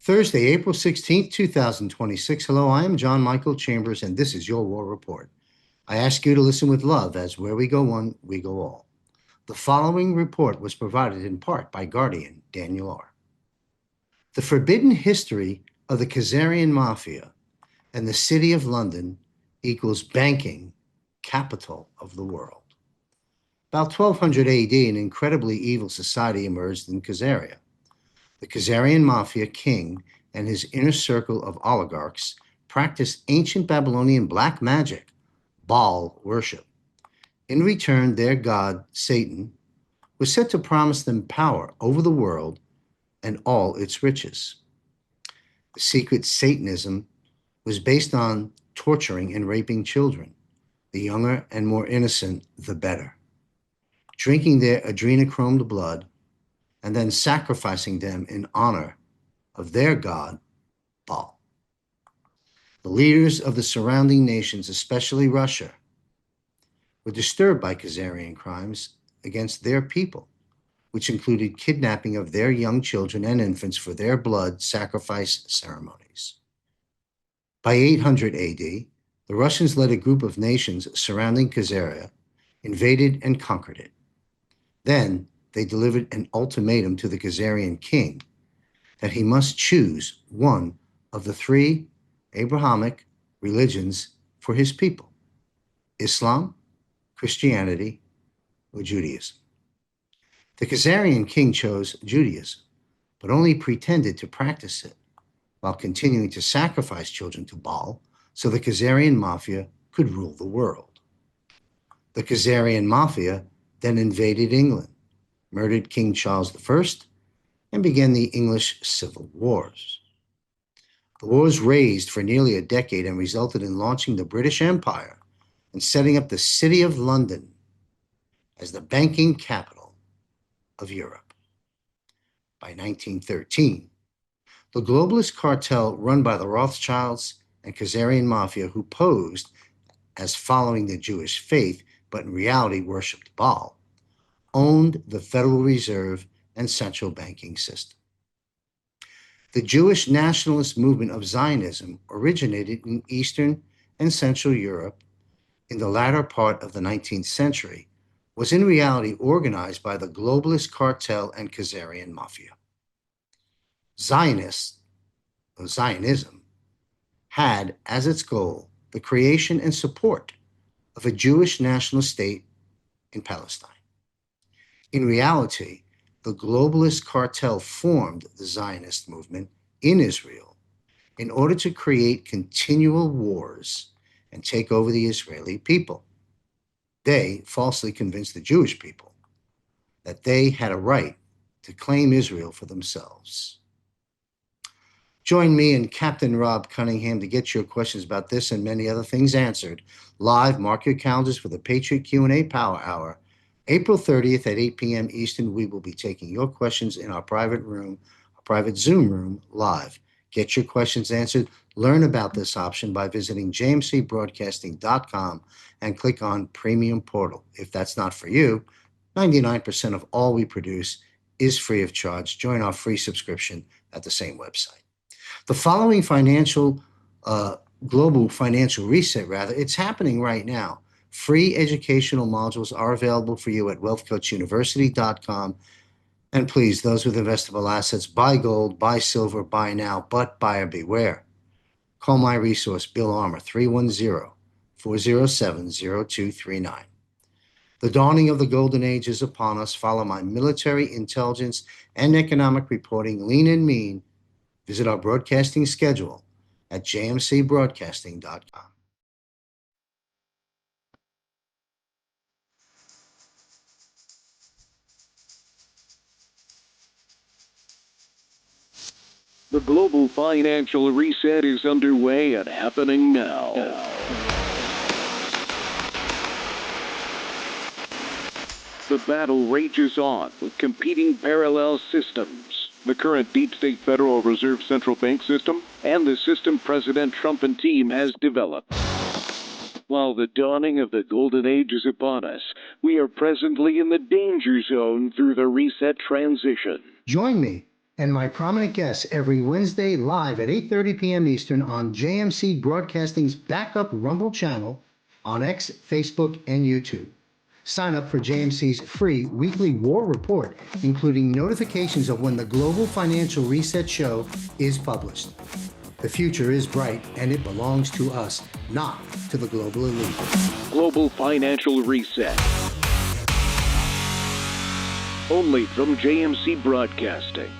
Thursday, April 16th, 2026. Hello, I am John Michael Chambers, and this is your War Report. I ask you to listen with love, as where we go one, we go all. The following report was provided in part by Guardian Daniel R. The forbidden history of the Khazarian Mafia and the City of London equals banking capital of the world. About 1200 AD, an incredibly evil society emerged in Khazaria. The Khazarian Mafia king and his inner circle of oligarchs practiced ancient Babylonian black magic, Baal worship. In return, their god, Satan, was said to promise them power over the world and all its riches. The secret Satanism was based on torturing and raping children, the younger and more innocent, the better, drinking their adrenochromed blood, and then sacrificing them in honor of their god, Baal. The leaders of the surrounding nations, especially Russia, were disturbed by Khazarian crimes against their people, which included kidnapping of their young children and infants for their blood sacrifice ceremonies. By 800 AD, the Russians led a group of nations surrounding Khazaria, invaded and conquered it. Then they delivered an ultimatum to the Khazarian king that he must choose one of the three Abrahamic religions for his people: Islam, Christianity, or Judaism. The Khazarian king chose Judaism, but only pretended to practice it while continuing to sacrifice children to Baal so the Khazarian Mafia could rule the world. The Khazarian Mafia then invaded England, murdered King Charles I, and began the English Civil Wars. The wars raged for nearly a decade and resulted in launching the British Empire and setting up the City of London as the banking capital of Europe. By 1913, the globalist cartel run by the Rothschilds and Khazarian Mafia, who posed as following the Jewish faith but in reality worshipped Baal, owned the Federal Reserve and central banking system. The Jewish nationalist movement of Zionism originated in Eastern and Central Europe in the latter part of the 19th century, was in reality organized by the globalist cartel and Khazarian Mafia. Zionism had as its goal the creation and support of a Jewish national state in Palestine. In reality, the globalist cartel formed the Zionist movement in Israel in order to create continual wars and take over the Israeli people. They falsely convinced the Jewish people that they had a right to claim Israel for themselves. Join me and Captain Rob Cunningham to get your questions about this and many other things answered live. Mark your calendars for the Patriot Q&A Power Hour. April 30th at 8 p.m. Eastern, we will be taking your questions in our private room, our private Zoom room, live. Get your questions answered. Learn about this option by visiting jmcbroadcasting.com and click on Premium Portal. If that's not for you, 99% of all we produce is free of charge. Join our free subscription at the same website. The following global financial reset, it's happening right now. Free educational modules are available for you at wealthcoachuniversity.com. And please, those with investable assets, buy gold, buy silver, buy now, but buyer beware. Call my resource, Bill Armour, 310-407-0239. The dawning of the golden age is upon us. Follow my military, intelligence, and economic reporting, lean and mean. Visit our broadcasting schedule at jmcbroadcasting.com. The global financial reset is underway and happening now. The battle rages on with competing parallel systems. The current deep state Federal Reserve Central Bank system and the system President Trump and team has developed. While the dawning of the golden age is upon us, we are presently in the danger zone through the reset transition. Join me and my prominent guests every Wednesday live at 8:30 p.m. Eastern on JMC Broadcasting's backup Rumble channel on X, Facebook, and YouTube. Sign up for JMC's free weekly war report, including notifications of when the Global Financial Reset Show is published. The future is bright, and it belongs to us, not to the global elite. Global Financial Reset. Only from JMC Broadcasting.